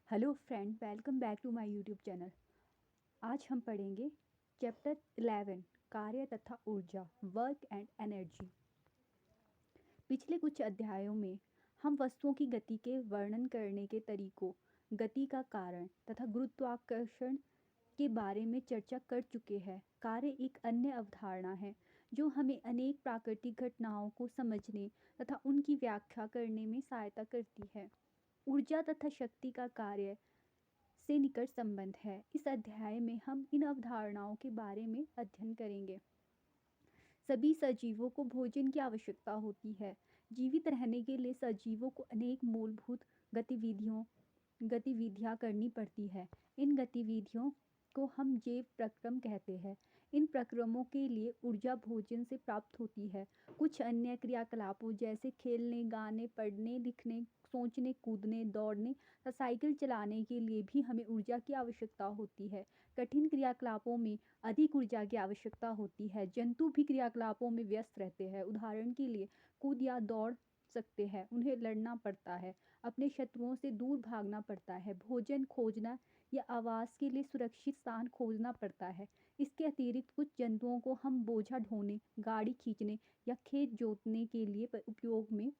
Hello friend, welcome back to my YouTube channel. आज हम पढ़ेंगे चैप्टर 11 कार्य तथा ऊर्जा, वर्क एंड एनर्जी। पिछले कुछ अध्यायों में हम वस्तुओं की गति के वर्णन करने के तरीकों, गति का कारण तथा गुरुत्वाकर्षण के बारे में चर्चा कर चुके हैं। कार्य एक अन्य अवधारणा है जो हमें अनेक प्राकृतिक घटनाओं को समझने तथा उनकी व्याख्या करने में सहायता करती है। ऊर्जा तथा शक्ति का कार्य से निकट संबंध है। इस अध्याय में हम इन अवधारणाओं के बारे में अध्ययन करेंगे। सभी सजीवों को भोजन की आवश्यकता होती है। जीवित रहने के लिए सजीवों को अनेक मूलभूत गतिविधियां करनी पड़ती है। इन गतिविधियों को हम जैव प्रक्रम कहते हैं। इन प्रक्रमों के लिए ऊर्जा भोजन से प्राप्त होती है। कुछ अन्य क्रियाकलापों जैसे खेलने, गाने, पढ़ने, लिखने, सोचने, कूदने, दौड़ने या साइकिल चलाने के लिए भी हमें ऊर्जा की आवश्यकता होती है। कठिन क्रियाकलापों में अधिक ऊर्जा की आवश्यकता होती है। जंतु भी क्रियाकलापों में व्यस्त रहते हैं। उदाहरण के लिए कूद या दौड़ सकते हैं, उन्हें लड़ना पड़ता है, अपने शत्रुओं से दूर भागना पड़ता है, भोजन खोजना या आवास के लिए सुरक्षित स्थान खोजना पड़ता है। इसके अतिरिक्त कुछ जंतुओं को हम बोझा ढोने, गाड़ी खींचने या खेत जोतने के लिए उपयोग में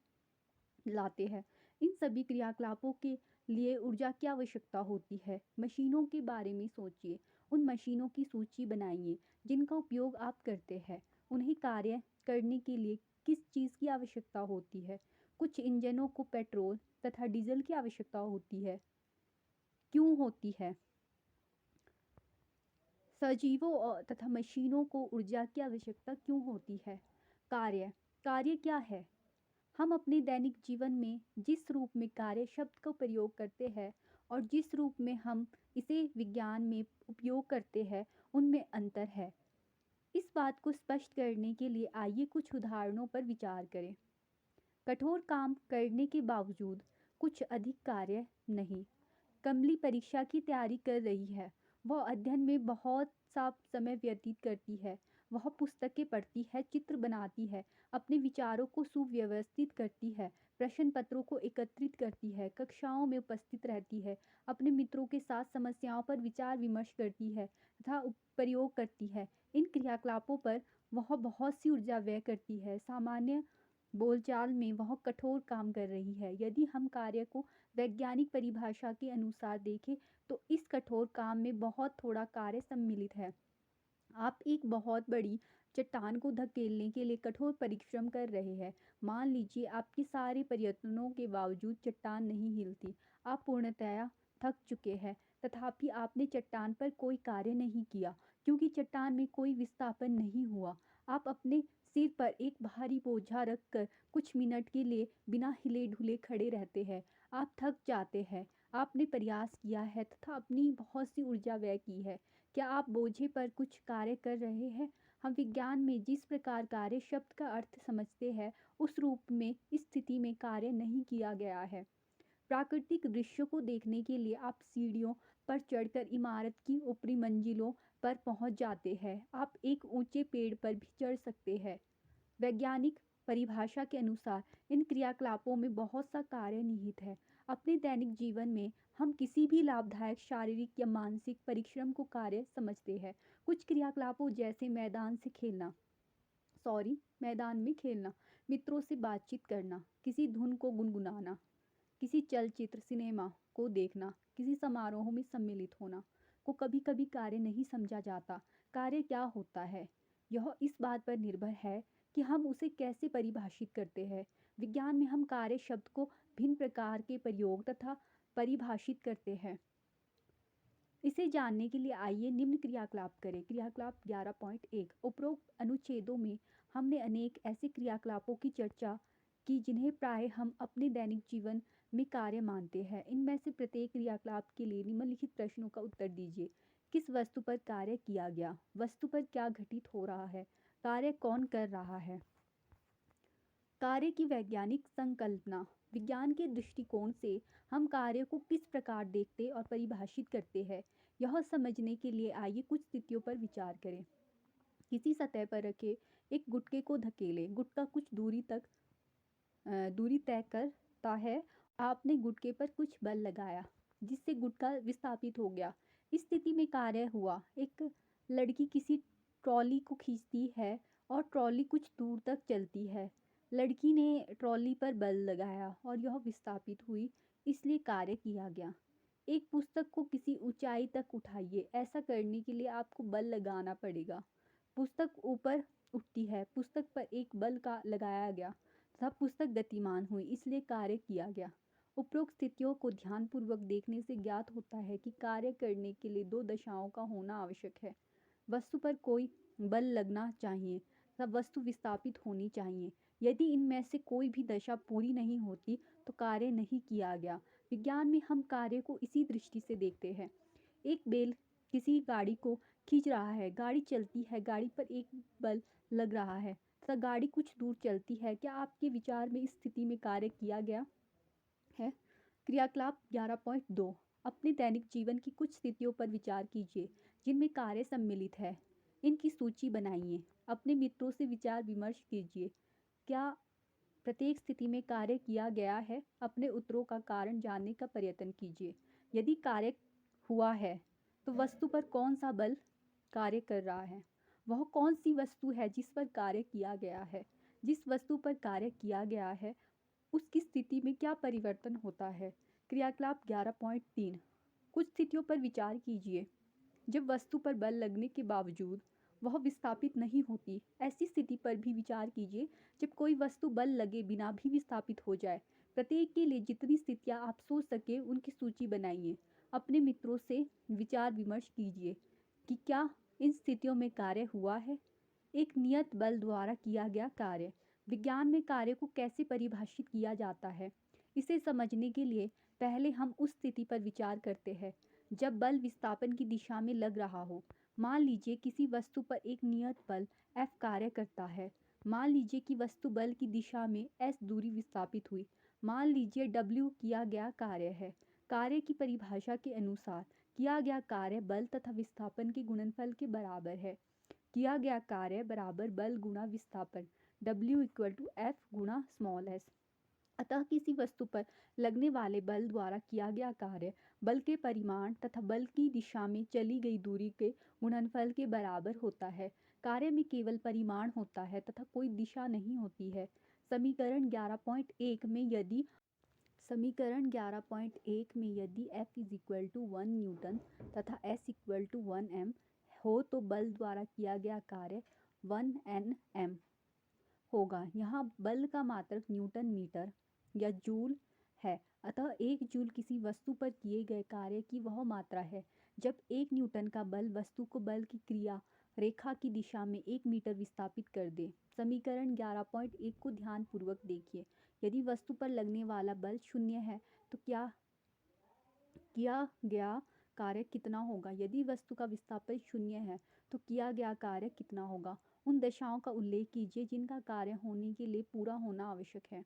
लाते हैं। इन सभी क्रियाकलापों के लिए ऊर्जा की आवश्यकता होती है। मशीनों के बारे में सोचिए। उन मशीनों की सूची बनाइए जिनका उपयोग आप करते हैं। उन्हें कार्य करने के लिए किस चीज़ की आवश्यकता होती है? कुछ इंजनों को पेट्रोल तथा डीजल की आवश्यकता होती है। क्यों होती है? सजीवों तथा मशीनों को ऊर्जा की आवश्यकता क्यों होती है? कार्य कार्य क्या है? हम अपने दैनिक जीवन में जिस रूप में कार्य शब्द का प्रयोग करते हैं और जिस रूप में हम इसे विज्ञान में उपयोग करते हैं, उनमें अंतर है। इस बात को स्पष्ट करने के लिए आइए कुछ उदाहरणों पर विचार करें। कठोर काम करने के बावजूद कुछ अधिक कार्य नहीं। कमली परीक्षा की तैयारी कर रही है। वह अध्ययन में बहुत सा समय व्यतीत करती है। वह पुस्तकें पढ़ती है, चित्र बनाती है, अपने विचारों को सुव्यवस्थित करती है, प्रश्न पत्रों को एकत्रित करती है, कक्षाओं में उपस्थित रहती है, अपने मित्रों के साथ समस्याओं पर विचार विमर्श करती है तथा प्रयोग करती है। इन क्रियाकलापों पर वह बहुत सी ऊर्जा व्यय करती है। सामान्य बोलचाल में वह कठोर काम कर रही है। यदि हम कार्य को वैज्ञानिक परिभाषा के अनुसार देखें तो इस कठोर काम में बहुत थोड़ा कार्य सम्मिलित है। आप एक बहुत बड़ी चट्टान को धकेलने के लिए कठोर परिश्रम कर रहे हैं। मान लीजिए आपके सारे प्रयत्नों के बावजूद चट्टान नहीं हिलती। आप पूर्णतया थक चुके हैं, तथापि आपने चट्टान पर कोई कार्य नहीं किया क्योंकि चट्टान में कोई विस्थापन नहीं हुआ। आप अपने सिर पर एक भारी बोझा रखकर कुछ मिनट के लिए बिना हिले ढुले खड़े रहते हैं। आप थक जाते हैं। आपने प्रयास किया है तथा अपनी बहुत सी ऊर्जा व्यय की है। क्या आप बोझे पर कुछ कार्य कर रहे हैं? हम विज्ञान में जिस प्रकार कार्य शब्द का अर्थ समझते हैं, उस रूप में इस स्थिति में कार्य नहीं किया गया है। प्राकृतिक दृश्यों को देखने के लिए आप सीढ़ियों पर चढ़कर इमारत की ऊपरी मंजिलों पर पहुंच जाते हैं। आप एक ऊंचे पेड़ पर भी चढ़ सकते हैं। वैज्ञानिक परिभाषा के अनुसार इन क्रियाकलापों में बहुत सा कार्य निहित है। अपने दैनिक जीवन में हम किसी भी लाभदायक शारीरिक या मानसिक परिश्रम को कार्य समझते हैं। कुछ क्रियाकलापों जैसे मैदान में खेलना, मित्रों से बातचीत करना, किसी धुन को गुनगुनाना, किसी चलचित्र सिनेमा को देखना, किसी समारोह में सम्मिलित होना को कभी कभी कार्य नहीं समझा जाता। कार्य क्या होता है, यह इस बात पर निर्भर है कि हम उसे कैसे परिभाषित करते हैं। विज्ञान में हम कार्य शब्द को भिन्न प्रकार के प्रयोग तथा परिभाषित करते हैं। इसे जानने के लिए आइए निम्न क्रियाकलाप करें। क्रियाकलाप 11.1। उपरोक्त अनुच्छेदों में हमने अनेक ऐसे क्रियाकलापों की चर्चा की जिन्हें प्राय हम अपने दैनिक जीवन में कार्य मानते हैं। इनमें से प्रत्येक क्रियाकलाप के लिए निम्नलिखित प्रश्नों का उत्तर दीजिए। किस वस्तु पर कार्य किया गया? वस्तु पर क्या घटित हो रहा है? कार्य कौन कर रहा है? कार्य की वैज्ञानिक संकल्पना। विज्ञान के दृष्टिकोण से हम कार्य को किस प्रकार देखते और परिभाषित करते हैं, यह समझने के लिए आइए कुछ स्थितियों पर विचार करें। किसी सतह पर रखे एक गुटके को धकेलें। गुटका कुछ दूरी तय करता है। आपने गुटके पर कुछ बल लगाया। जिससे गुटका विस्थापित हो गया। इस स्थिति में कार्य हुआ, एक लड़की किसी ट्रॉली को खींचती है और ट्रॉली कुछ दूर तक चलती है। लड़की ने ट्रॉली पर बल लगाया और यह विस्थापित हुई, इसलिए कार्य किया गया। एक पुस्तक को किसी ऊंचाई तक उठाइए, ऐसा करने के लिए आपको बल लगाना पड़ेगा। पुस्तक ऊपर उठती है, पुस्तक पर एक बल का लगाया गया तथा पुस्तक गतिमान हुई, इसलिए कार्य किया गया। उपरोक्त स्थितियों को ध्यानपूर्वक देखने से ज्ञात होता है कि कार्य करने के लिए दो दशाओं का होना आवश्यक है। वस्तु पर कोई बल लगना चाहिए तथा वस्तु विस्थापित होनी चाहिए। यदि इनमें से कोई भी दशा पूरी नहीं होती तो कार्य नहीं किया गया। विज्ञान में हम कार्य को इसी दृष्टि से देखते हैं। एक बैल किसी गाड़ी को खींच रहा है, गाड़ी चलती है, गाड़ी पर एक बल लग रहा है तथा गाड़ी कुछ दूर चलती है। क्या आपके विचार में इस स्थिति में कार्य किया गया है? क्रियाकलाप 11.2 अपने दैनिक जीवन की कुछ स्थितियों पर विचार कीजिए जिनमें कार्य सम्मिलित है। इनकी सूची बनाइए। अपने मित्रों से विचार विमर्श कीजिए। क्या प्रत्येक स्थिति में कार्य किया गया है? अपने उत्तरों का कारण जानने का प्रयत्न कीजिए। यदि कार्य हुआ है तो वस्तु पर कौन सा बल कार्य कर रहा है? वह कौन सी वस्तु है जिस पर कार्य किया गया है? जिस वस्तु पर कार्य किया गया है उसकी स्थिति में क्या परिवर्तन होता है? क्रियाकलाप 11.3 कुछ स्थितियों पर विचार कीजिए जब वस्तु पर बल लगने के बावजूद वह विस्थापित नहीं होती। ऐसी स्थिति पर भी विचार कीजिए जब कोई वस्तु बल लगे बिना भी विस्थापित हो जाए। प्रत्येक के लिए जितनी स्थितियां आप सोच सके उनकी सूची बनाइए। अपने मित्रों से विचार विमर्श कीजिए कि क्या इन स्थितियों में कार्य हुआ है। एक नियत बल द्वारा किया गया कार्य। विज्ञान में कार्य को कैसे परिभाषित किया जाता है, इसे समझने के लिए पहले हम उस स्थिति पर विचार करते हैं जब बल विस्थापन की दिशा में लग रहा हो। मान लीजिए किसी वस्तु पर एक नियत बल F कार्य करता है। मान लीजिए कि वस्तु बल की दिशा में S दूरी विस्थापित हुई। मान लीजिए W किया गया कार्य है। कार्य की परिभाषा के अनुसार किया गया कार्य बल तथा विस्थापन के गुणनफल के बराबर है। किया गया कार्य बराबर बल गुणा विस्थापन, W इक्वल टू F गुणा स्मॉल s। अतः किसी वस्तु पर लगने वाले बल द्वारा किया गया कार्य बल के परिमाण तथा बल की दिशा में चली गई दूरी के गुणनफल के बराबर होता है। कार्य में केवल परिमाण होता है तथा कोई दिशा नहीं होती है। समीकरण 11.1 में यदि F is equal to 1 newton तथा S इक्वल टू 1 m हो तो बल द्वारा किया गया कार्य 1 Nm होगा। यहाँ बल का मात्रक न्यूटन मीटर या जूल है। अतः एक जूल किसी वस्तु पर किए गए कार्य की वह मात्रा है जब 1 न्यूटन का बल वस्तु को बल की क्रिया रेखा की दिशा में 1 मीटर विस्थापित कर दे। समीकरण 11.1 को ध्यानपूर्वक देखिए। यदि वस्तु पर लगने वाला बल 0 है तो क्या किया गया कार्य कितना होगा? यदि वस्तु का विस्थापन 0 है तो किया गया कार्य कितना होगा? उन दशाओं का उल्लेख कीजिए जिनका कार्य होने के लिए पूरा होना आवश्यक है।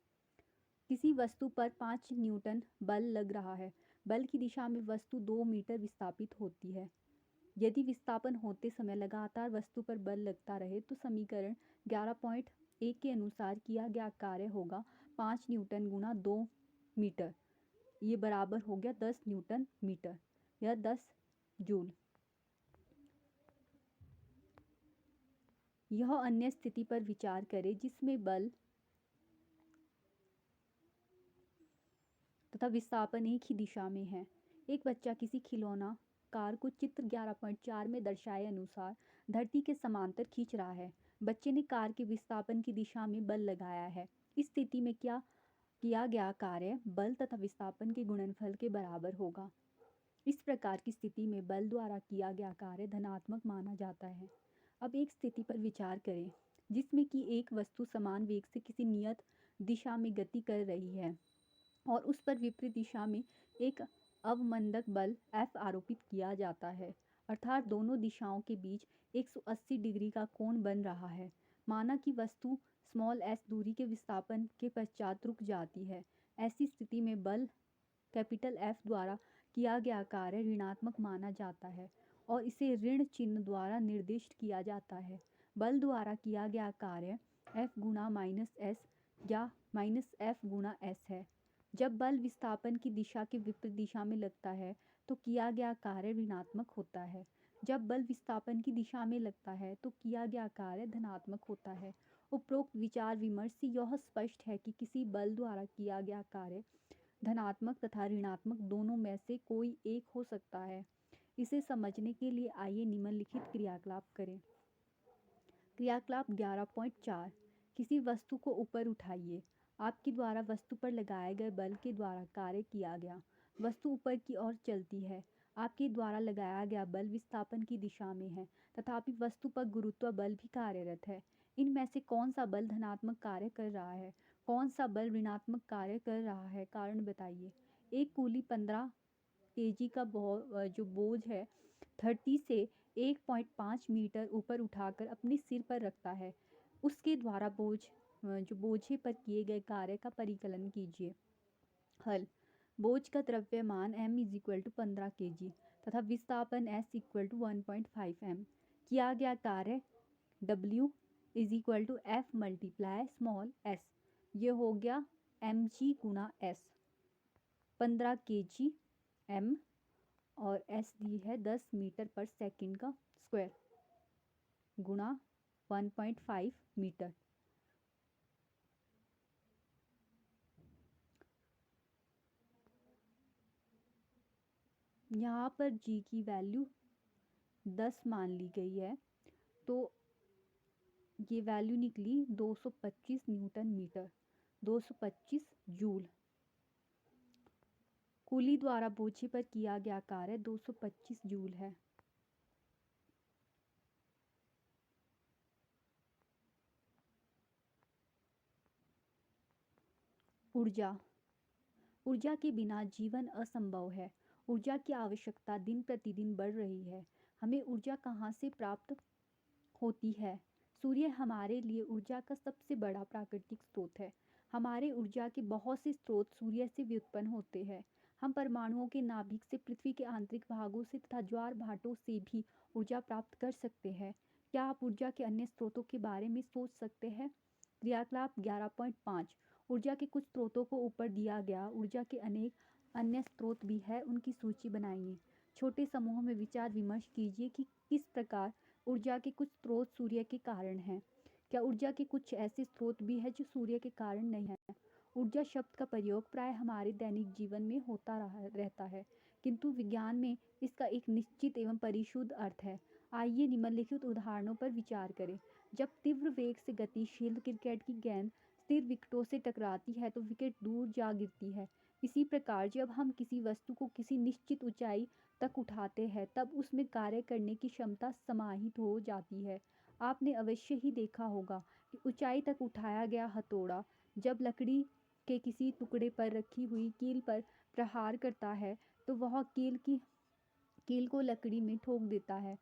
किसी वस्तु पर 5 न्यूटन बल लग रहा है। बल की दिशा में वस्तु 2 मीटर विस्थापित होती है। यदि विस्थापन होते समय लगातार वस्तु पर बल लगता रहे तो समीकरण 11.1 के अनुसार किया गया कार्य होगा 5 न्यूटन गुणा 2 मीटर, ये बराबर हो गया 10 न्यूटन मीटर या 10 जूल। यह अन्य स्थिति पर विचार करें जिसमें बल तथा विस्थापन एक ही दिशा में है। एक बच्चा किसी खिलौना कार को चित्र 11.4 में दर्शाए अनुसार धरती के समांतर खींच रहा है। बच्चे ने कार के विस्थापन की दिशा में बल लगाया है। इस स्थिति में क्या किया गया कार्य बल तथा विस्थापन के गुणनफल के बराबर होगा। इस प्रकार की स्थिति में बल द्वारा किया गया कार्य धनात्मक माना जाता है। अब एक स्थिति पर विचार करें जिसमें कि एक वस्तु समान वेग से किसी नियत दिशा में गति कर रही है और उस पर विपरीत दिशा में एक अवमंदक बल F आरोपित किया जाता है, अर्थात दोनों दिशाओं के बीच 180 डिग्री का कोण बन रहा है। माना कि वस्तु स्मॉल s दूरी के विस्थापन के पश्चात रुक जाती है। ऐसी स्थिति में बल कैपिटल F द्वारा किया गया कार्य ऋणात्मक माना जाता है और इसे ऋण चिन्ह द्वारा निर्दिष्ट किया जाता है। बल द्वारा किया गया कार्य F गुणा माइनस S या माइनस F गुणा S है। जब बल विस्थापन की दिशा के विपरीत दिशा में लगता है तो किया गया कार्य ऋणात्मक होता है। जब बल विस्थापन की दिशा में लगता है तो किया गया कार्य धनात्मक होता है। उपरोक्त विचार विमर्श से यह स्पष्ट है कि किसी बल द्वारा किया गया कार्य धनात्मक तथा ऋणात्मक दोनों में से कोई एक हो सकता है। इसे समझने के लिए आइए निम्नलिखित क्रियाकलाप करें। क्रियाकलाप 11.4 किसी वस्तु को ऊपर उठाइए। आपके द्वारा वस्तु पर लगाए गए बल के द्वारा कार्य किया गया। वस्तु ऊपर की ओर चलती है। आपके द्वारा लगाया गया बल विस्थापन की दिशा में है, तथापि वस्तु पर गुरुत्व बल भी कार्यरत है। इनमें से कौन सा बल धनात्मक कार्य कर रहा है, कौन सा बल ऋणात्मक कार्य कर रहा है, कारण बताइए। एक कूली 15 केजी का जो बोझ है धरती से 1.5 मीटर ऊपर उठाकर अपने सिर पर रखता है। उसके द्वारा जो बोझे पर किए गए कार्य का परिकलन कीजिए। हल। बोझ का द्रव्यमान m = 15 kg तथा विस्थापन s = 1.5 m। किया गया कार्य w = f × स्मॉल s। ये हो गया mg × s। 15 kg m और s दी है 10 मीटर पर सेकंड का स्क्वायर गुणा 1.5 मीटर। यहाँ पर g की वैल्यू 10 मान ली गई है, तो ये वैल्यू निकली 225 न्यूटन मीटर, 225 जूल। कूली द्वारा बोझे पर किया गया कार्य 225 जूल है। ऊर्जा। ऊर्जा के बिना जीवन असंभव है। ऊर्जा की आवश्यकता दिन प्रतिदिन बढ़ रही है। हमें ऊर्जा कहाँ से प्राप्त होती है? सूर्य हमारे लिए ऊर्जा का सबसे बड़ा प्राकृतिक स्रोत है। हमारे ऊर्जा के बहुत से स्रोत सूर्य से व्युत्पन्न होते हैं। हम परमाणुओं के नाभिक से, पृथ्वी के आंतरिक भागों से तथा ज्वार भाटों से भी ऊर्जा प्राप्त कर सकते हैं। क्या आप ऊर्जा के अन्य स्रोतों के बारे में सोच सकते हैं? क्रियाकलाप 11.5 ऊर्जा के कुछ स्रोतों को ऊपर दिया गया। ऊर्जा के अनेक अन्य स्रोत भी है, उनकी सूची बनाइए। छोटे समूह में विचार विमर्श कीजिए कि किस प्रकार ऊर्जा के कुछ स्रोत सूर्य के कारण हैं। क्या ऊर्जा के कुछ ऐसे स्रोत भी हैं जो सूर्य के कारण नहीं हैं? ऊर्जा शब्द का प्रयोग प्राय हमारे दैनिक जीवन में होता रहता है, किंतु विज्ञान में इसका एक निश्चित एवं परिशुद्ध अर्थ है। आइए निम्नलिखित उदाहरणों पर विचार करें। जब तीव्र वेग से गतिशील क्रिकेट की गेंद स्थिर विकेटों से टकराती है तो विकेट दूर जा गिरती है। इसी प्रकार जब हम किसी वस्तु को किसी निश्चित ऊंचाई तक उठाते हैं तब उसमें कार्य करने की क्षमता समाहित हो जाती है। आपने अवश्य ही देखा होगा कि ऊंचाई तक उठाया गया हथौड़ा जब लकड़ी के किसी टुकड़े पर रखी हुई कील पर प्रहार करता है तो वह कील को लकड़ी में ठोक देता है।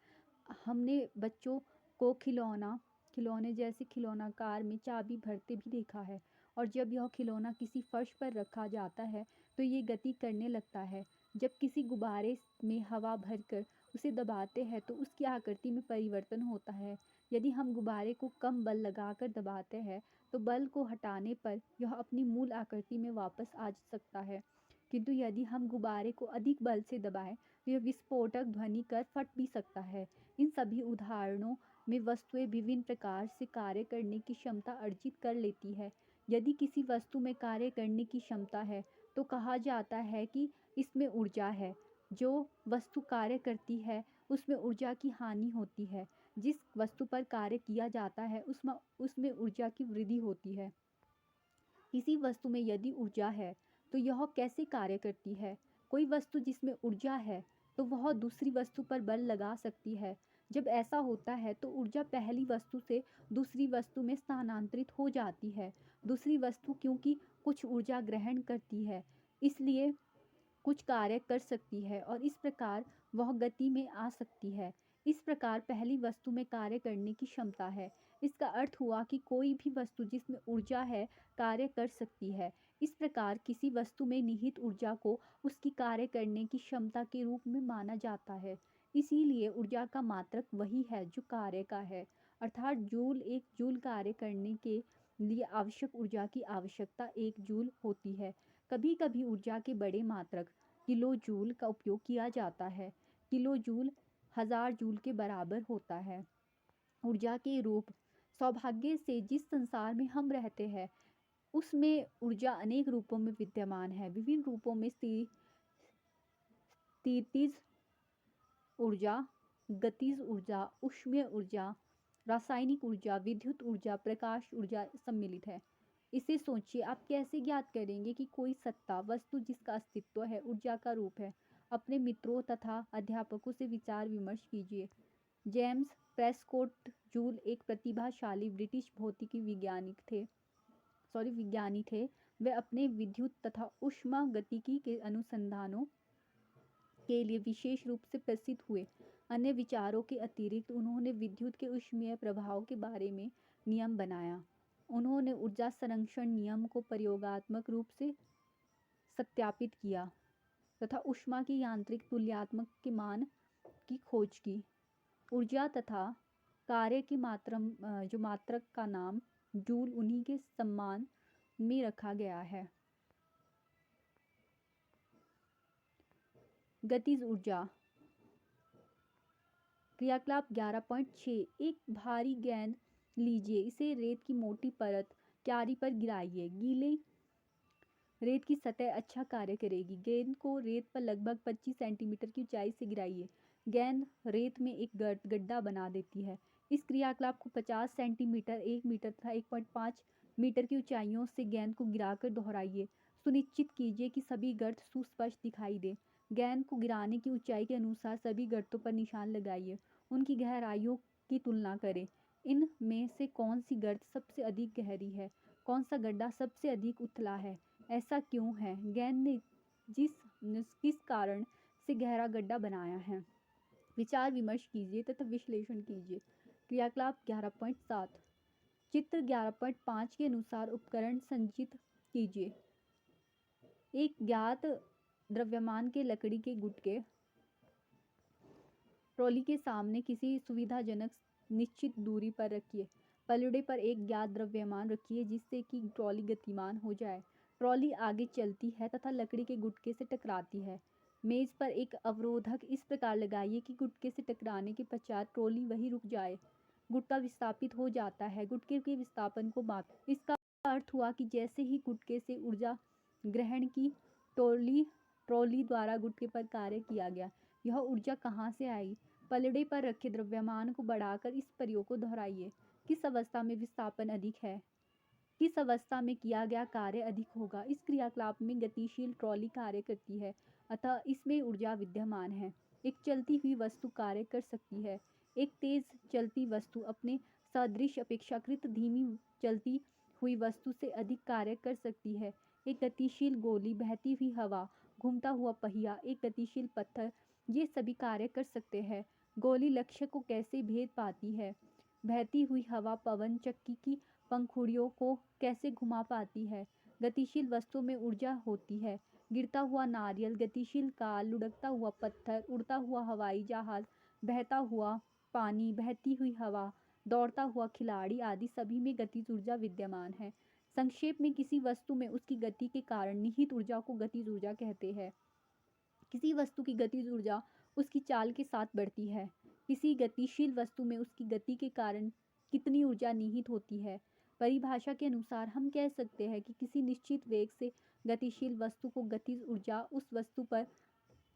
हमने बच्चों को खिलौने जैसे खिलौनाकार में चाबी भरते भी देखा है, और जब यह खिलौना किसी फर्श पर रखा जाता है तो ये गति करने लगता है। जब किसी गुब्बारे में हवा भरकर उसे दबाते हैं तो उसकी आकृति में परिवर्तन होता है। यदि हम गुब्बारे को कम बल लगाकर दबाते हैं तो बल को हटाने पर यह अपनी मूल आकृति में वापस आ सकता है, किंतु यदि हम गुब्बारे को अधिक बल से दबाएं तो यह विस्फोटक ध्वनि कर फट भी सकता है। इन सभी उदाहरणों में वस्तुएं विभिन्न प्रकार से कार्य करने की क्षमता अर्जित कर लेती है। यदि किसी वस्तु में कार्य करने की क्षमता है तो कहा जाता है कि इसमें ऊर्जा है। जो वस्तु कार्य करती है उसमें ऊर्जा की हानि होती है। जिस वस्तु पर कार्य किया जाता है उसमें ऊर्जा की वृद्धि होती है। किसी वस्तु में यदि ऊर्जा है तो यह कैसे कार्य करती है? कोई वस्तु जिसमें ऊर्जा है तो वह दूसरी वस्तु पर बल लगा सकती है। जब ऐसा होता है तो ऊर्जा पहली वस्तु से दूसरी वस्तु में स्थानांतरित हो जाती है। दूसरी वस्तु क्योंकि कुछ ऊर्जा ग्रहण करती है, इसलिए कुछ कार्य कर सकती है और इस प्रकार वह गति में आ सकती है। इस प्रकार पहली वस्तु में कार्य करने की क्षमता है। इसका अर्थ हुआ कि कोई भी वस्तु जिसमें ऊर्जा है कार्य कर सकती है। इस प्रकार किसी वस्तु में निहित ऊर्जा को उसकी कार्य करने की क्षमता के रूप में माना जाता है। इसीलिए ऊर्जा का मात्रक वही है जो कार्य का है, अर्थात जूल। एक जूल कार्य करने के लिए आवश्यक ऊर्जा की आवश्यकता 1 जूल होती है। कभी कभी ऊर्जा के बड़े मात्रक किलो जूल का उपयोग किया जाता है। किलो जूल 1000 जूल के बराबर होता है। ऊर्जा के रूप, सौभाग्य से जिस संसार में हम रहते हैं उसमें ऊर्जा अनेक रूपों में विद्यमान है। विभिन्न रूपों में स्थितिज ऊर्जा, गतिज ऊर्जा, ऊष्मीय ऊर्जा, रासायनिक ऊर्जा, विद्युत ऊर्जा, प्रकाश ऊर्जा सम्मिलित है। इसे सोचिए, आप कैसे ज्ञात करेंगे कि कोई सत्ता वस्तु जिसका अस्तित्व है ऊर्जा का रूप है? अपने मित्रों तथा अध्यापकों से विचार विमर्श कीजिए। जेम्स प्रेस्कॉट जूल एक प्रतिभाशाली ब्रिटिश भौतिकी विज्ञानी थे। वे अपने विद्युत तथा ऊष्मा गतिकी के अनुसंधानों के लिए विशेष रूप से प्रसिद्ध हुए। अन्य विचारों के अतिरिक्त उन्होंने विद्युत के ऊष्मीय प्रभाव के बारे में नियम बनाया। उन्होंने ऊर्जा संरक्षण नियम को प्रयोगात्मक रूप से सत्यापित किया तथा ऊष्मा की यांत्रिक तुल्यात्मक के मान की खोज की। ऊर्जा तथा कार्य के मात्रक का नाम जूल उन्हीं के सम्मान में रखा गया है। गतिज ऊर्जा। क्रियाकलाप 11.6। एक भारी गेंद लीजिए, इसे रेत की मोटी परत क्यारी पर गिराइए। गीले रेत की सतह अच्छा कार्य करेगी। गेंद को रेत पर लगभग 25 सेंटीमीटर की ऊंचाई से गिराइए। गेंद रेत में एक गड्ढा बना देती है। इस क्रियाकलाप को 50 सेंटीमीटर, 1 मीटर तथा 1.5 मीटर की ऊंचाइयों से गेंद को गिराकर दोहराइए। सुनिश्चित कीजिए कि सभी गर्त सुस्पष्ट दिखाई दे। गेंद को गिराने की ऊंचाई के अनुसार सभी गर्तों पर निशान लगाइए। उनकी गहराइयों की तुलना करें। इन में से कौन सी गर्त सबसे अधिक गहरी है? कौन सा गड्ढा सबसे अधिक उथला है? ऐसा क्यों है? गेंद ने किस कारण से गहरा गड्ढा बनाया है? विचार विमर्श कीजिए तथा विश्लेषण कीजिए। क्रियाकलाप 11.7। चित्र 11.5 के अनुसार उपकरण संचित कीजिए। एक ज्ञात द्रव्यमान के लकड़ी के गुटके ट्रॉली के सामने किसी सुविधाजनक निश्चित दूरी पर रखिए। पलड़े पर एक ज्ञात द्रव्यमान रखिए जिससे कि ट्रॉली गतिमान हो जाए। ट्रॉली आगे चलती है तथा लकड़ी के गुटके से टकराती है। मेज पर एक अवरोधक इस प्रकार लगाइए कि गुटके से टकराने के पश्चात ट्रॉली वहीं रुक जाए। गुटका विस्थापित हो जाता है। गुटके के विस्थापन को माप। इसका अर्थ हुआ कि जैसे ही गुटके से ऊर्जा ग्रहण की ट्रॉली द्वारा गुटके पर कार्य किया गया। यह ऊर्जा कहाँ से आई? पलड़े पर रखे द्रव्यमान को बढ़ाकर इस प्रयोग को दोहराइए। किस अवस्था में विस्थापन अधिक है? किस अवस्था में किया गया कार्य अधिक होगा? इस क्रियाकलाप में गतिशील ट्रॉली कार्य करती है, अतः इसमें ऊर्जा विद्यमान है। एक चलती हुई वस्तु कार्य कर सकती है। एक तेज चलती वस्तु अपने सदृश अपेक्षाकृत धीमी चलती हुई वस्तु से अधिक कार्य कर सकती है। एक गतिशील गोली, बहती हुई हवा, घूमता हुआ पहिया, एक गतिशील पत्थर, ये सभी कार्य कर सकते हैं। गोली लक्ष्य को कैसे भेद पाती है? बहती हुई हवा पवन चक्की की पंखुड़ियों को कैसे घुमा पाती है? गतिशील वस्तुओं में ऊर्जा होती है। गिरता हुआ नारियल, गतिशील कार, लुढ़कता हुआ पत्थर, उड़ता हुआ हवाई जहाज, बहता हुआ पानी, बहती हुई हवा, दौड़ता हुआ खिलाड़ी आदि सभी में गतिज ऊर्जा विद्यमान है। संक्षेप में, किसी वस्तु में उसकी गति के कारण निहित ऊर्जा को गतिज ऊर्जा कहते हैं। किसी वस्तु की गतिज ऊर्जा उसकी चाल के साथ बढ़ती है। किसी गतिशील वस्तु में उसकी गति के कारण कितनी ऊर्जा निहित होती है? परिभाषा के अनुसार हम कह सकते हैं कि किसी निश्चित वेग से गतिशील वस्तु को गतिज ऊर्जा उस वस्तु पर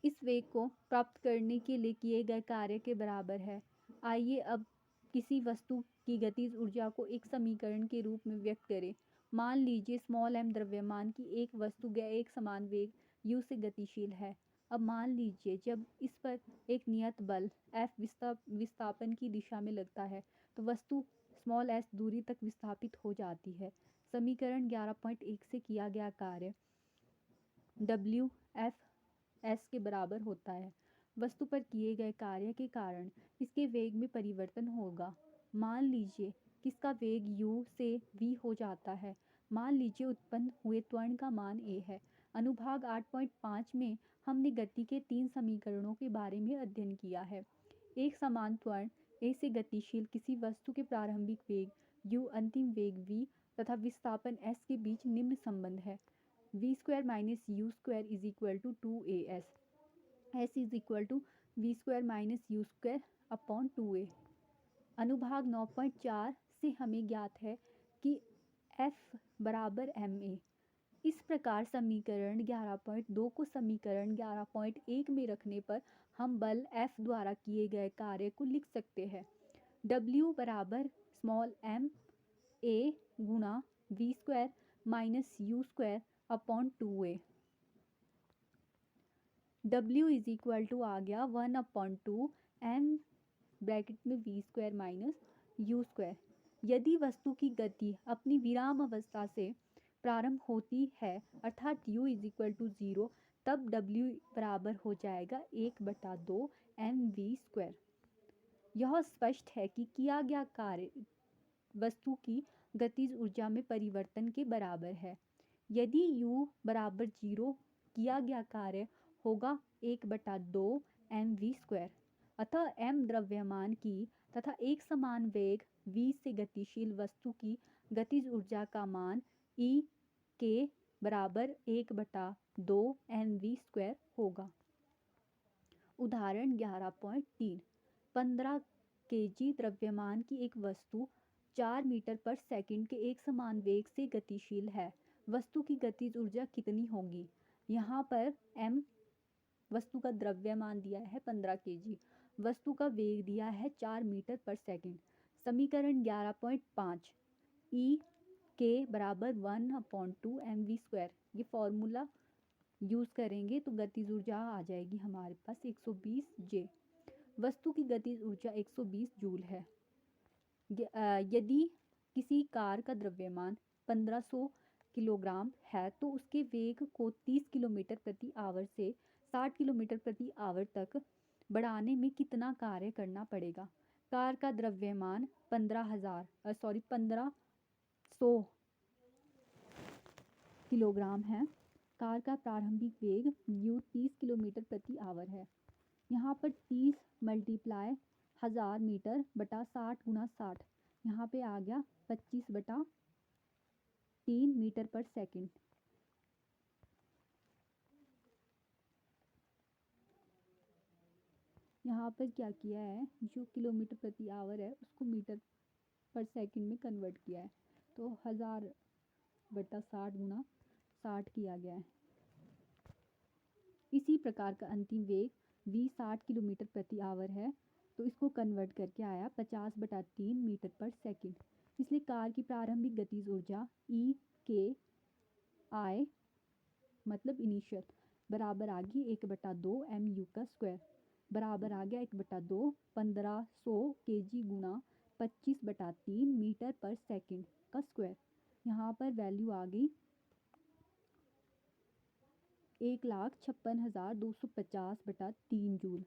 इस वेग को प्राप्त करने के लिए किए गए कार्य के बराबर है। आइए अब किसी वस्तु की गतिज ऊर्जा को एक समीकरण के रूप में व्यक्त करें। मान लीजिए m द्रव्यमान की एक वस्तु एक समान वेग u से गतिशील है। अब मान लीजिए जब इस पर एक नियत बल F विस्थापन की दिशा में लगता है तो वस्तु s दूरी तक विस्थापित हो जाती है। समीकरण 11.1 से किया गया कार्य WF s के बराबर होता है। वस्तु पर किए गए कार्य के कारण इसके वेग में परिवर्तन होगा। मान लीजिए कि इसका वेग u से v हो जाता है। मान लीजिए उत्पन्न हुए त्वरण का मान a है। अनुभाग 8.5 में हमने गति के 3 समीकरणों के बारे में अध्ययन किया है। एक समान त्वरण a से गतिशील किसी वस्तु के प्रारंभिक वेग u, अंतिम वेग v तथा विस्थापन s के बीच निम्न संबंध है। V square minus you square is equal to 2as। S is equal to V square minus you square upon 2a। अनुभाग 9.4 से हमें ज्ञात है कि F बराबर ma। इस प्रकार समीकरण 11.2 को समीकरण 11.1 में रखने पर हम बल F द्वारा किए गए कार्य को लिख सकते हैं। W बराबर स्मॉल m a गुणा v square minus you square upon 2a। W is equal to आ गया 1/2 m ब्रैकेट में v square minus you square. यदि वस्तु की गति अपनी विराम अवस्था से प्रारंभ होती है अर्थात u इज इक्वल टू 0, तब W बराबर हो जाएगा 1/2 mv स्क्वायर। यह स्पष्ट है कि किया गया कार्य वस्तु की गतिज ऊर्जा में परिवर्तन के बराबर है। यदि u बराबर 0 किया गया कार्य होगा 1/2 mv स्क्वायर। अतः m द्रव्यमान की तथा एक समान वेग v से गतिशील वस्तु की गतिज ऊर्जा का मान E के बराबर 1/2 mv स्क्वायर होगा। उदाहरण 11.3 15 kg द्रव्यमान की एक वस्तु 4 मीटर पर सेकंड के एक समान वेग से गतिशील है। वस्तु की गतिज ऊर्जा कितनी होगी? यहाँ पर m वस्तु का द्रव्यमान दिया है 15 kg, वस्तु का वेग दिया है 4 मीटर पर सेकंड। समीकरण 11.5 E के बराबर 1/2 mv स्क्वायर, ये फॉर्मूला यूज़ करेंगे तो गतिज ऊर्जा आ जाएगी हमारे पास 120 J। वस्तु की गतिज ऊर्जा 120 जूल है। यदि किसी कार का द्रव्यमान 1500 किलोग्राम है तो उसके वेग को 30 किलोमीटर प्रति आवर से 60 किलोमीटर प्रति आवर तक बढ़ाने में कितना कार्य करना पड़ेगा? कार का द्रव्यमान 1500 किलोग्राम है। कार का प्रारंभिक वेग u 30 किलोमीटर प्रति आवर है। यहाँ पर 30 मल्टीप्लाई 1000 मीटर बटा 60 गुणा 60, यहाँ पे आ गया 25/3 मीटर पर सेकंड। यहाँ पर क्या किया है, जो किलोमीटर प्रति आवर है उसको मीटर पर सेकंड में कन्वर्ट किया है, तो 1000/60 गुणा 60 किया गया है। इसी प्रकार का अंतिम वेग v 60 किलोमीटर प्रति आवर है, तो इसको कन्वर्ट करके आया 50/3 मीटर पर सेकंड। इसलिए कार की प्रारंभिक गतिज ऊर्जा E के I मतलब इनिशियल बराबर आ गई 1/2 mu का स्क्वायर, बराबर आ गया 1/2 1500 kg गुणा 25/3 मीटर पर सेकंड का स्क्वायर। यहाँ पर वैल्यू आ गई 1,56,250/3 जूल।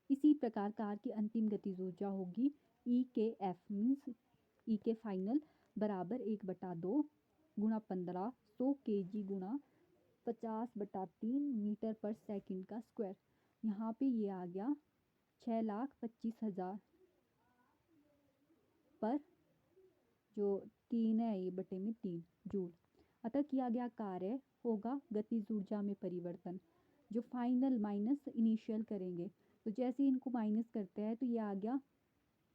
इसी प्रकार कार की अंतिम गतिज ऊर्जा होगी E के F मीन्स E के फाइनल बराबर 1/2 गुणा 1500 kg गुणा 50/3 मीटर पर सेकंड का स्क्वायर। यहाँ पे ये आ गया 6,25,000 पर जो 3 है ये बटे में 3 जूल। अतः किया गया कार्य होगा गतिज ऊर्जा में परिवर्तन, जो फाइनल माइनस इनिशियल करेंगे तो जैसे इनको माइनस करते हैं तो ये आ गया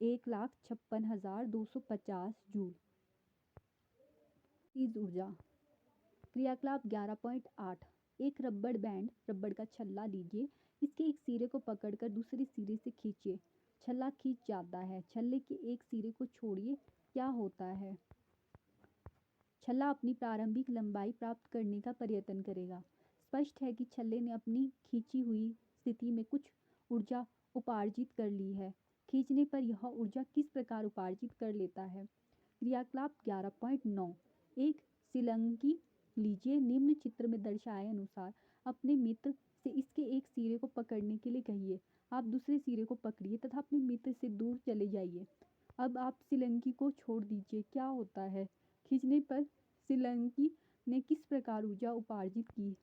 1,56,250 जूल। गतिज ऊर्जा क्रियाकलाप 11.8 एक रबड़ बैंड रबड़ का छल्ला लीजिए, इसके एक सिरे को पकड़कर दूसरे सिरे से खींचिए, छल्ला खींच जाता है। छल्ले के एक सिरे को छोड़िए, क्या होता है? छल्ला अपनी प्रारंभिक लंबाई प्राप्त करने का प्रयत्न करेगा। स्पष्ट है कि छल्ले ने अपनी खींची हुई स्थिति में कुछ ऊर्जा उपार्जित कर ली है। खींचने पर यह ऊर्जा किस प्रकार उपार्जित कर लेता है? क्रियाकलाप 11.9 एक सिलंगी लीजिए, निम्न चित्र में दर्शाए अनुसार अपने मित्र से इसके एक सिरे को पकड़ने के लिए कहिए। आप दूसरे सिरे को पकड़िए तथा अपने मित्र से दूर चले जाइए। अब आप सिलंगी को छोड़ दीजिए, क्या होता है? खींचने पर सिलंगी ने किस प्रकार ऊर्जा उपार्जित की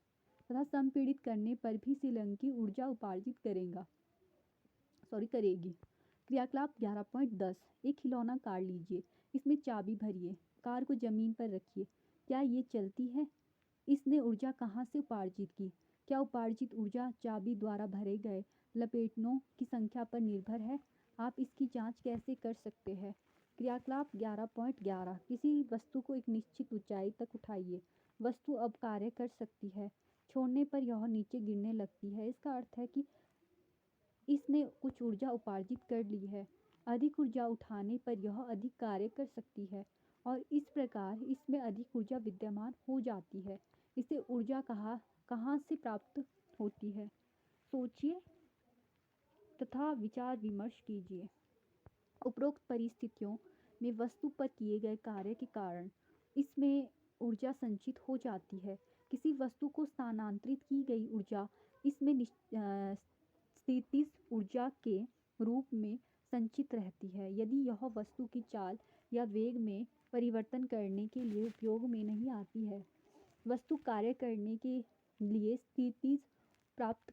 तथा संपीड़ित करने पर भी सिलंगी ऊर्जा उपार्जित करेगी। क्रियाकलाप 11.10 एक खिलौना कार लीजिए, इसमें चाबी भरिए, कार को जमीन पर रखिए, क्या ये चलती है? इसने ऊर्जा कहाँ से उपार्जित की? क्या उपार्जित ऊर्जा चाबी द्वारा भरे गए लपेटों की संख्या पर निर्भर है? आप इसकी जांच कैसे कर सकते हैं? क्रियाकलाप 11.11 किसी वस्तु को एक निश्चित ऊंचाई तक उठाइए। वस्तु अब कार्य कर सकती है। छोड़ने पर यह नीचे गिरने लगती है। इसका अर्थ है कि इसने कुछ ऊर्जा उपार्जित कर ली है। अधिक ऊर्जा उठाने पर यह अधिक कार्य कर सकती है और इस प्रकार इसमें अधिक ऊर्जा विद्यमान हो जाती है। इसे ऊर्जा कहाँ से प्राप्त होती है? सोचिए तथा विचार विमर्श कीजिए। उपरोक्त परिस्थितियों में वस्तु पर किए गए कार्य के कारण इसमें ऊर्जा संचित हो जाती है। किसी वस्तु को स्थानांतरित की गई ऊर्जा इसमें स्थितिज ऊर्जा के रूप में संचित रहती है। यदि यह वस्तु की चाल या वेग में परिवर्तन करने के लिए उपयोग में नहीं आती है, वस्तु कार्य करने के लिए स्थिति प्राप्त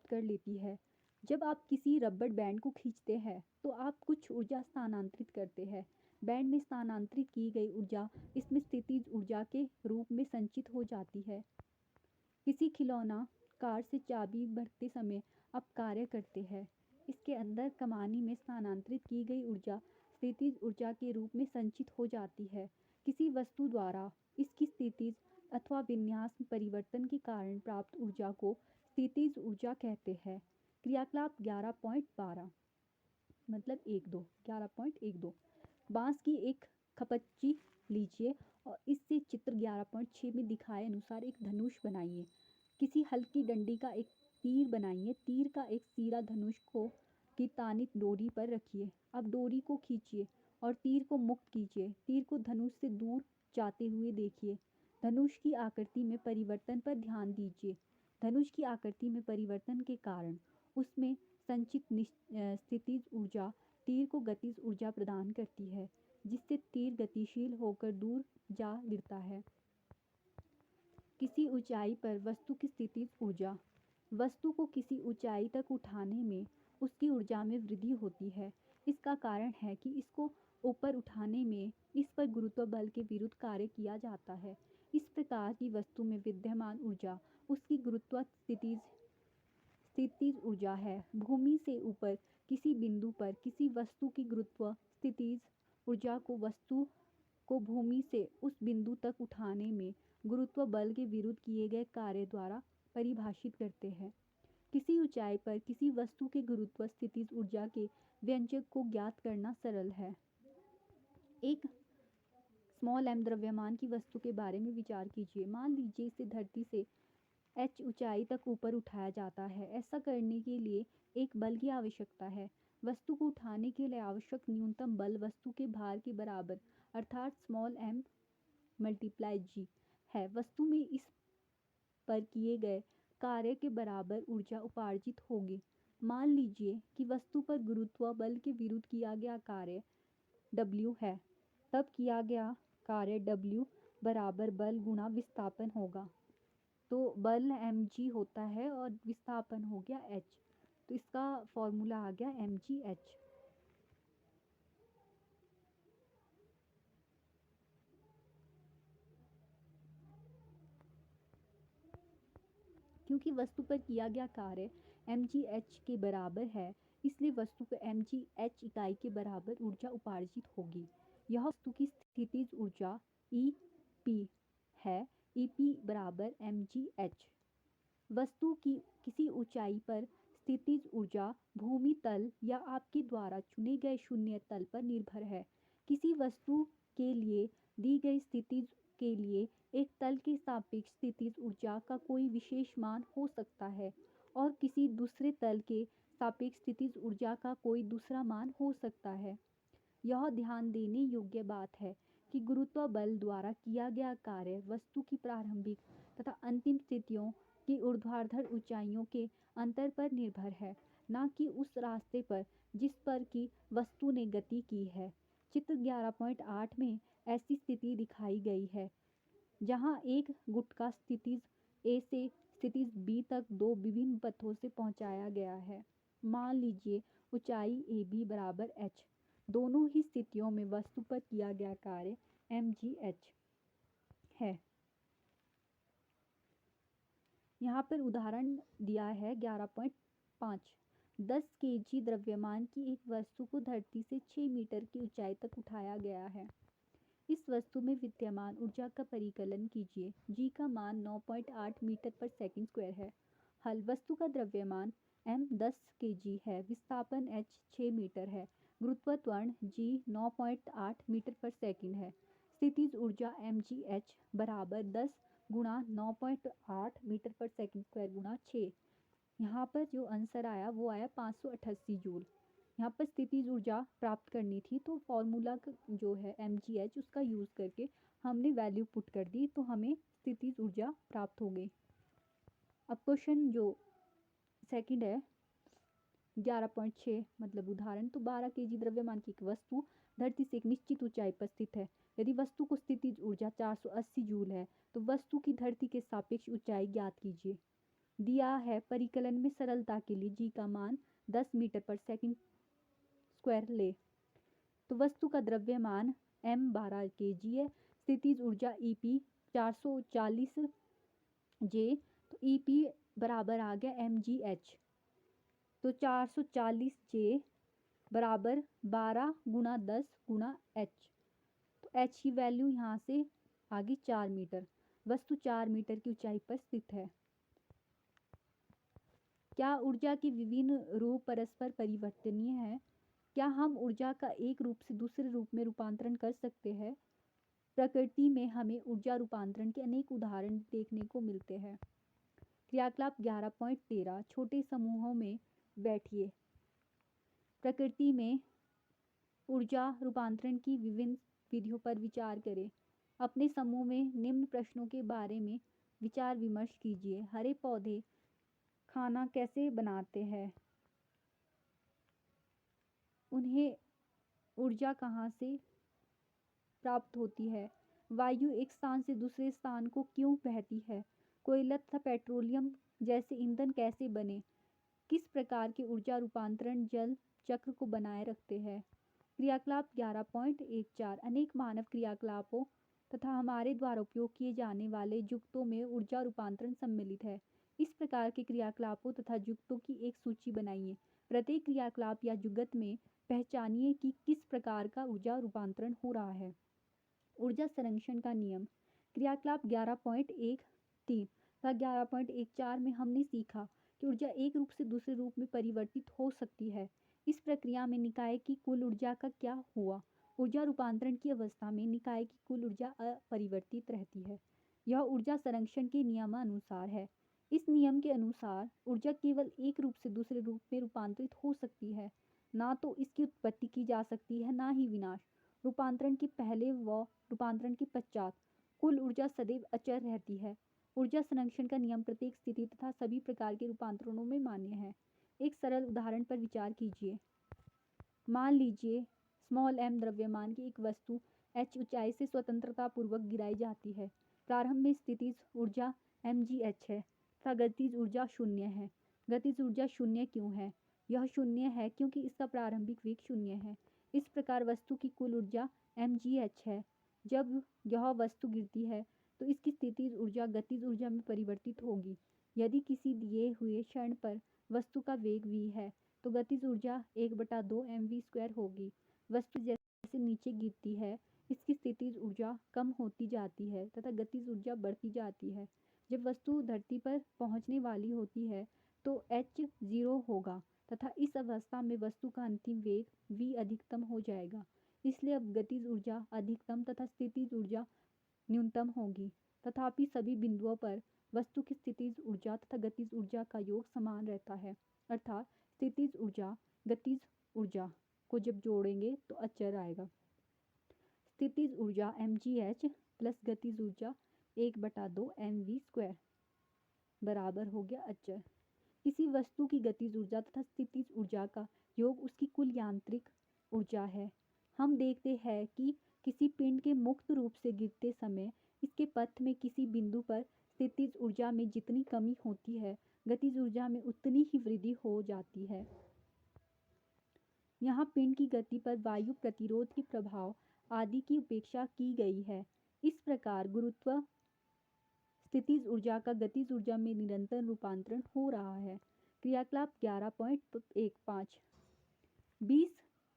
कर लेती है। जब आप किसी रबड़ बैंड को खींचते हैं तो आप कुछ ऊर्जा स्थानांतरित करते हैं। बैंड में स्थानांतरित की गई ऊर्जा इसमें स्थितिज ऊर्जा के रूप में संचित हो जाती है। किसी खिलौना कार से चाबी भरते समय आप कार्य करते हैं। इसके अंदर कमानी में स्थानांतरित की गई ऊर्जा स्थितिज ऊर्जा के रूप में संचित हो जाती है। किसी वस्तु द्वारा इसकी स्थितिज अथवा विन्यास में परिवर्तन के कारण प्राप्त ऊर्जा को स्थितिज ऊर्जा कहते हैं। क्रियाकलाप 11.12 मतलब 11.12 बांस की एक खपच्ची लीजिए और इससे चित्र 11.6 में दिखाए अनुसार एक धनुष बनाइए। किसी हल्की डंडी का एक तीर बनाइए। तीर का एक सिरा धनुष को की तानित डोरी पर रखिए। अब डोरी को खींचिए और तीर को मुक्त कीजिए। तीर को धनुष से दूर जाते हुए देखिए। धनुष की आकृति में परिवर्तन पर ध्यान दीजिए। धनुष की आकृति में परिवर्तन के कारण उसमें संचित स्थितिज ऊर्जा तीर को गतिज ऊर्जा प्रदान करती है, जिससे तीर गतिशील होकर दूर जा गिरता है। किसी ऊंचाई पर वस्तु की स्थितिज ऊर्जा। वस्तु को किसी ऊंचाई तक उठाने में उसकी ऊर्जा में वृद्धि होती है। इसका कारण है कि इसको ऊपर उठाने में इस पर गुरुत्व बल के विरुद्ध कार्य किया जाता है। इस प्रकार की वस्तु में विद्यमान ऊर्जा उसकी गुरुत्व स्थितिज ऊर्जा है। भूमि से ऊपर किसी बिंदु पर किसी वस्तु की गुरुत्व स्थितिज ऊर्जा को वस्तु को भूमि से उस बिंदु तक उठाने में गुरुत्व बल के विरुद्ध किए गए कार्य द्वारा परिभाषित करते हैं। किसी ऊंचाई पर किसी वस्तु के गुरुत्व स्थितिज ऊर्जा के व्यंजक को ज्ञात करना सरल है। एक m द्रव्यमान की वस्तु के बारे में विचार कीजिए। मान लीजिए इसे धरती से h ऊंचाई तक ऊपर उठाया जाता है। ऐसा करने के लिए एक बल की आवश्यकता है। वस्तु को उठाने के लिए आवश्यक न्यूनतम बल वस्तु के भार के बराबर अर्थात m × g है। वस्तु में इस पर किए गए कार्य के बराबर ऊर्जा उपार्जित होगी। मान लीजिए कि वस्तु पर गुरुत्व बल के विरुद्ध किया गया कार्य W है। तब किया गया कार्य W बराबर बल गुणा विस्थापन होगा। तो बल mg होता है और विस्थापन हो गया h। तो इसका फॉर्मूला आ गया mgh। क्योंकि वस्तु पर किया गया कार्य mgh के बराबर है, इसलिए वस्तु को mgh इकाई के बराबर ऊर्जा उपार्जित होगी। यह वस्तु की स्थितिज ऊर्जा EP है। EP बराबर mgh। वस्तु की किसी ऊंचाई पर स्थितिज ऊर्जा भूमि तल या आपके द्वारा चुने गए शून्य तल पर निर्भर है। किसी वस्तु के लिए दी गई स्थितिज के लिए एक तल के सापेक्ष स्थितिज ऊर्जा का कोई विशेष मान हो सकता है और किसी दूसरे तल के सापेक्ष स्थितिज ऊर्जा का कोई दूसरा मान हो सकता है। यह ध्यान देने योग्य बात है कि गुरुत्व बल द्वारा किया गया कार्य वस्तु की प्रारंभिक तथा अंतिम स्थितियों की ऊर्ध्वाधर ऊंचाइयों के अंतर पर निर्भर है, न कि उस रास्ते पर जिस पर की वस्तु ने गति की है। चित्र 11.8 में ऐसी स्थिति दिखाई गई है जहां एक गुटका स्थितिज A से स्थितिज B तक दो विभिन्न पथों से पहुंचाया गया है। मान लीजिए ऊंचाई AB बराबर h। दोनों ही स्थितियों में वस्तु पर किया गया कार्य mgh है। यहाँ पर उदाहरण दिया है 11.5। 10 केजी द्रव्यमान की एक वस्तु को धरती से 6 मीटर की ऊंचाई तक उठाया गया है। इस वस्तु में विद्यमान ऊर्जा का परिकलन कीजिए। जी का मान 9.8 मीटर पर सेकंड स्क्वायर है। हल। वस्तु का द्रव्यमान m 10 केजी है, विस्थापन h 6 मीटर है, गुरुत्व त्वरण g 9.8 मीटर पर सेकंड है। स्थितिज ऊर्जा mgh बराबर 10 गुणा 9.8 मीटर पर सेकंड स्क्वायर गुणा 6। यहाँ पर जो आंसर आया वो आया 588 जूल। यहाँ पर स्थितिज ऊर्जा प्राप्त करनी थी तो फॉर्मूला जो है mgh उसका यूज़ करके हमने वैल्यू पुट कर दी तो हमें स्थितिज ऊर्जा प्राप्त हो गई। अब क्वेश्चन जो सेकंड है 11.6 मतलब उदाहरण। तो 12 केजी द्रव्यमान की एक वस्तु धरती से एक निश्चित ऊंचाई पर स्थित है। यदि वस्तु को स्थितिज ऊर्जा 480 जूल है तो वस्तु की धरती के सापेक्ष ऊंचाई ज्ञात कीजिए। दिया है परिकलन में सरलता के लिए जी का मान 10 मीटर पर सेकंड स्क्वायर ले। तो वस्तु का द्रव्यमान m 12 केजी है। स्थितिज ऊर्जा EP 440 J। तो EP बराबर आ गया mgh। तो 440 J बराबर 12 गुणा 10 गुणा h। तो h की वैल्यू यहाँ से आ गई 4 मीटर। वस्तु 4 मीटर की ऊंचाई पर स्थित है। क्या ऊर्जा के विभिन्न रूप परस्पर परिवर्तनीय हैं? क्या हम ऊर्जा का एक रूप से दूसरे रूप में रूपांतरण कर सकते हैं? प्रकृति में हमें ऊर्जा रूपांतरण के अनेक उदाहरण देखने को मिलते हैं। क्रियाकलाप 11.13 छोटे समूहों में बैठिए। प्रकृति में ऊर्जा रूपांतरण की विभिन्न विधियों पर विचार करें। अपने समूह में निम्न प्रश्नों के बारे में विचार विमर्श कीजिए। हरे पौधे खाना कैसे बनाते हैं? उन्हें ऊर्जा कहाँ से प्राप्त होती है? वायु एक स्थान से दूसरे स्थान को क्यों बहती है? कोयला तथा पेट्रोलियम जैसे ईंधन कैसे बने? किस प्रकार के ऊर्जा रूपांतरण जल चक्र को बनाए रखते हैं? क्रियाकलाप 11.14 अनेक मानव क्रियाकलापों तथा हमारे द्वारा उपयोग किए जाने वाले जुगतों में ऊर्जा रूपांतरण सम्मिलित है। इस प्रकार के क्रियाकलापों तथा जुगतों की एक सूची बनाइए। प्रत्येक क्रियाकलाप या जुगत में पहचानिए कि किस प्रकार का ऊर्जा रूपांतरण हो रहा है। ऊर्जा संरक्षण का नियम। क्रियाकलाप 11.13 व 11.14 में हमने सीखा कि ऊर्जा एक रूप से दूसरे रूप में परिवर्तित हो सकती है। इस प्रक्रिया में निकाय की कुल ऊर्जा का क्या हुआ? ऊर्जा रूपांतरण की अवस्था में निकाय की कुल ऊर्जा अपरिवर्तित रहती है। यह ऊर्जा संरक्षण के नियमानुसार है। इस नियम के अनुसार ऊर्जा केवल एक रूप से दूसरे रूप में रूपांतरित हो सकती है, ना तो इसकी उत्पत्ति की जा सकती है ना ही विनाश। रूपांतरण के पहले व रूपांतरण के पश्चात कुल ऊर्जा सदैव अचर रहती है। ऊर्जा संरक्षण का नियम प्रत्येक स्थिति तथा सभी प्रकार के रूपांतरणों में मान्य है। एक सरल उदाहरण पर विचार कीजिए। मान लीजिए स्मॉल m द्रव्यमान की एक वस्तु h ऊंचाई से स्वतंत्रता पूर्वक गिराई जाती है। प्रारंभ में स्थितिज ऊर्जा mgh है तथा गतिज ऊर्जा शून्य है। गतिज ऊर्जा शून्य क्यों है? यह शून्य है क्योंकि इसका प्रारंभिक वेग शून्य है। इस प्रकार वस्तु की कुल ऊर्जा mgh है। जब यह वस्तु गिरती है तो इसकी स्थितिज ऊर्जा गतिज ऊर्जा में परिवर्तित होगी। यदि किसी दिए हुए क्षण पर वस्तु का वेग v है तो गतिज ऊर्जा 1/2 mv² होगी। वस्तु जैसे नीचे गिरती है इसकी स्थितिज ऊर्जा कम होती जाती है तथा गतिज ऊर्जा बढ़ती जाती है। जब वस्तु धरती पर पहुंचने वाली होती है तो h 0 होगा तथा इस अवस्था में वस्तु का अंतिम वेग v अधिकतम हो जाएगा। इसलिए अब गतिज ऊर्जा अधिकतम तथा स्थितिज ऊर्जा न्यूनतम होगी। तथापि सभी बिंदुओं पर वस्तु की स्थितिज ऊर्जा तथा गतिज ऊर्जा का योग समान रहता है, अर्थात स्थितिज ऊर्जा गतिज ऊर्जा को जब जोड़ेंगे तो अचर आएगा। स्थितिज ऊर्जा mgh प्लस गतिज ऊर्जा 1/2 mv² बराबर हो गया अचर। किसी वस्तु की गतिज ऊर्जा तथा स्थितिज ऊर्जा का योग उसकी कुल यांत्रिक ऊर्जा है। हम देखते हैं कि किसी पिंड के मुक्त रूप से गिरते समय इसके पथ में किसी बिंदु पर स्थितिज ऊर्जा में जितनी कमी होती है गतिज ऊर्जा में उतनी ही वृद्धि हो जाती है। यहाँ पिंड की गति पर वायु प्रतिरोध के प्रभाव आदि की उपेक्षा की गई है। इस प्रकार गुरुत्व स्थितिज ऊर्जा का गतिज ऊर्जा में निरंतर रूपांतरण हो रहा है। क्रियाकलाप 11.15। 20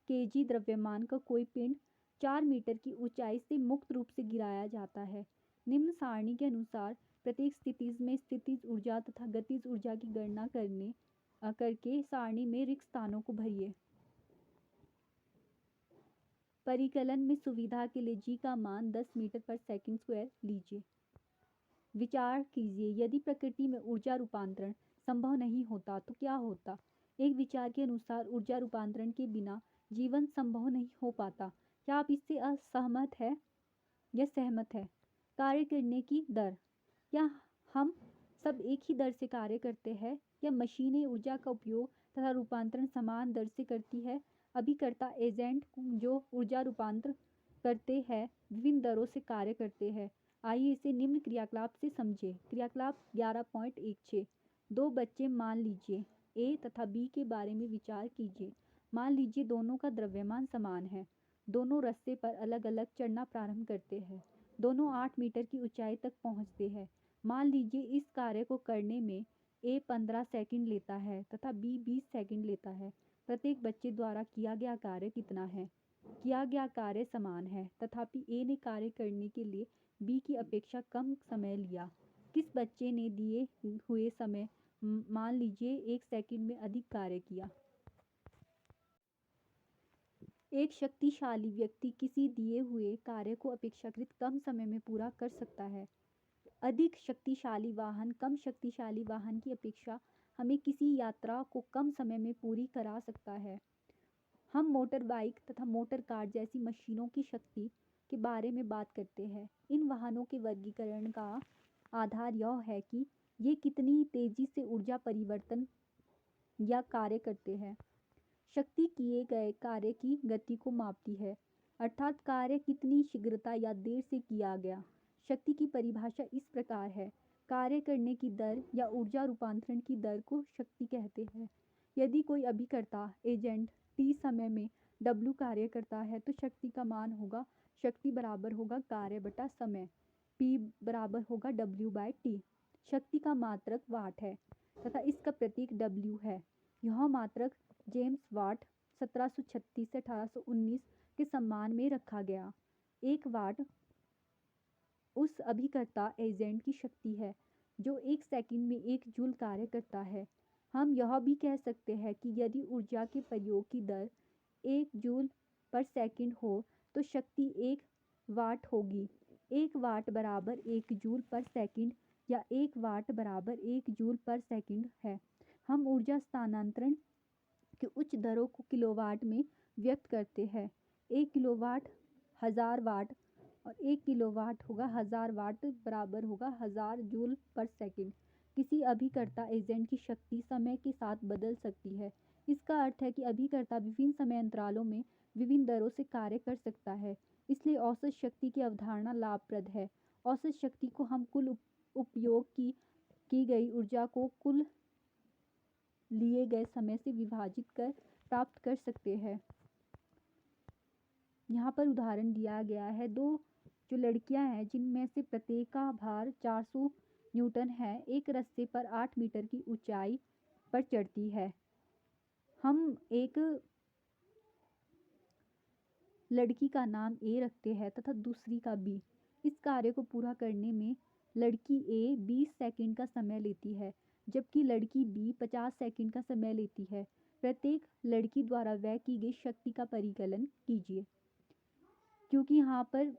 केजी द्रव्यमान का कोई पिंड 4 मीटर की ऊंचाई से मुक्त रूप से गिराया जाता है। निम्न सारणी के अनुसार प्रत्येक स्थितिज में स्थितिज ऊर्जा तथा गतिज ऊर्जा की गणना करके सारणी में रिक्त स्थानों को भरिए। परिकलन में सुविधा के लिए जी का मान 10 मीटर पर सेकंड स्क्वायर लीजिए। विचार कीजिए, यदि प्रकृति में ऊर्जा रूपांतरण संभव नहीं होता तो क्या होता। एक विचार के अनुसार ऊर्जा रूपांतरण के बिना जीवन संभव नहीं हो पाता। क्या आप इससे असहमत है या सहमत है। कार्य करने की दर, क्या हम सब एक ही दर से कार्य करते हैं या मशीनें ऊर्जा का उपयोग तथा रूपांतरण समान दर से करती है। अभिकर्ता एजेंट जो ऊर्जा रूपांतरण करते हैं विभिन्न दरों से कार्य करते हैं। आइए इसे निम्न क्रियाकलाप से समझें। क्रियाकलाप 11.16। दो बच्चे मान लीजिए ए तथा बी के बारे में विचार कीजिए। मान लीजिए दोनों का द्रव्यमान समान है। दोनों रस्ते पर अलग अलग चढ़ना प्रारंभ करते हैं। दोनों 8 मीटर की ऊंचाई तक पहुंचते हैं। मान लीजिए इस कार्य को करने में ए 15 सेकंड लेता है तथा बी 20 सेकंड लेता है। प्रत्येक बच्चे द्वारा किया गया कार्य कितना है। किया गया कार्य समान है, तथापि ए ने कार्य करने के लिए बी की अपेक्षा कम समय लिया। किस बच्चे ने दिए हुए समय मान लीजिए 1 सेकंड में अधिक कार्य किया। एक शक्तिशाली व्यक्ति किसी दिए हुए कार्य को अपेक्षाकृत कम समय में पूरा कर सकता है। अधिक शक्तिशाली वाहन कम शक्तिशाली वाहन की अपेक्षा हमें किसी यात्रा को कम समय में पूरी करा सकता है। हम मोटर बाइक तथा मोटर कार जैसी मशीनों की शक्ति के बारे में बात करते हैं। इन वाहनों के वर्गीकरण का आधार यह है कि ये कितनी तेजी से ऊर्जा परिवर्तन या कार्य करते हैं। शक्ति किए गए कार्य की गति को मापती है, अर्थात कार्य कितनी शीघ्रता या देर से किया गया। शक्ति की परिभाषा इस प्रकार है। कार्य करने की दर या ऊर्जा रूपांतरण की दर को शक्ति कहते हैं। यदि कोई अभिकर्ता एजेंट t समय में w कार्य करता है तो शक्ति का मान होगा शक्ति बराबर होगा कार्य बटा समय, p बराबर होगा w/t। शक्ति का मात्रक वाट है तथा इसका प्रतीक w है। यह मात्रक जेम्स वाट 1736 से 1819 के सम्मान में रखा गया। 1 वाट उस अभिकर्ता एजेंट की शक्ति है जो 1 सेकंड में 1 जूल कार्य करता है। हम यह भी कह सकते हैं कि यदि ऊर्जा के प्रयोग की दर 1 जूल पर सेकंड हो तो शक्ति 1 वाट होगी। 1 वाट बराबर 1 जूल पर सेकंड या 1 वाट बराबर 1 जूल पर सेकंड है। हम ऊर्जा स्थानांतरण की उच्च दरों को किलोवाट में व्यक्त करते हैं। 1 किलोवाट 1000 वाट और 1 किलोवाट होगा 1000 वाट बराबर होगा 1000 जूल पर सेकंड। किसी अभिकर्ता एजेंट की शक्ति समय के साथ बदल सकती है। इसका अर्थ है कि अभिकर्ता विभिन्न समय अंतरालों में विभिन्न दरों से कार्य कर सकता है। इसलिए औसत शक्ति की अवधारणा लाभप्रद है। औसत शक्ति को हम कुल उपयोग की गई ऊर्जा को कुल लिए गए समय से विभाजित कर प्राप्त कर सकते हैं। यहाँ पर उदाहरण दिया गया है। दो जो लड़कियां हैं जिनमें से प्रत्येक का भार 400 न्यूटन है, एक रस्ते पर 8 मीटर की ऊंचाई पर चढ़ती है। हम एक लड़की का नाम ए रखते हैं तथा दूसरी का बी। इस कार्य को पूरा करने में लड़की ए 20 सेकंड का समय लेती है जबकि लड़की बी 50 सेकंड का समय लेती है। प्रत्येक लड़की द्वारा व्यय की गई शक्ति का परिकलन कीजिए। क्योंकि यहाँ पर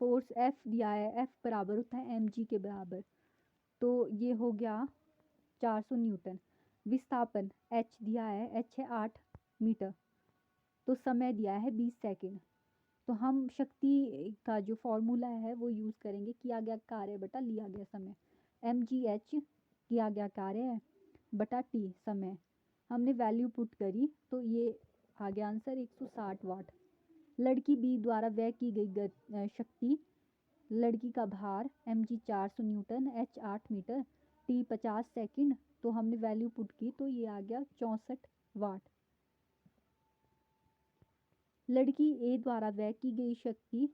फोर्स F दिया है, F बराबर होता है mg के बराबर, तो ये हो गया 400 न्यूटन। विस्थापन h दिया है, h है 8 मीटर, तो समय दिया है 20 सेकंड। तो हम शक्ति का जो फॉर्मूला है वो यूज़ करेंगे, किया गया कार्य बटा लिया गया समय। mgh किया गया कार्य है बटा t समय। हमने वैल्यू पुट करी तो ये आ गया आंसर 160 वाट। लड़की बी द्वारा व्यय की गई शक्ति, लड़की का भार mg 400 newton, h 8 metre, t 50 second, तो हमने वैल्यू पुट की तो ये आ गया 64 वाट। लड़की ए द्वारा व्यय की गई शक्ति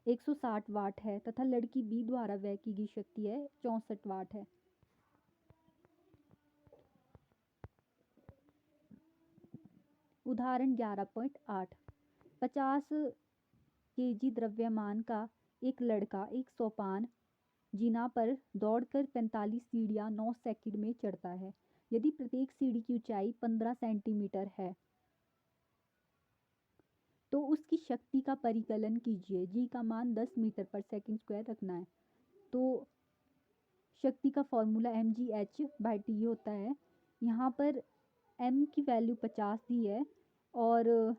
160 वाट है तथा लड़की बी द्वारा व्यय की गई शक्ति है 64 वाट है। उदाहरण 11.8 50 केजी द्रव्यमान का एक लड़का एक सोपान जीना पर दौड़कर 45 सीढ़ियां 9 सेकंड में चढ़ता है। यदि प्रत्येक सीढ़ी की ऊंचाई 15 सेंटीमीटर है तो उसकी शक्ति का परिकलन कीजिए। जी का मान 10 मीटर पर सेकंड स्क्वायर रखना है। तो शक्ति का फॉर्मूला mgh/t होता है। यहाँ पर m की वैल्यू 50 दी है और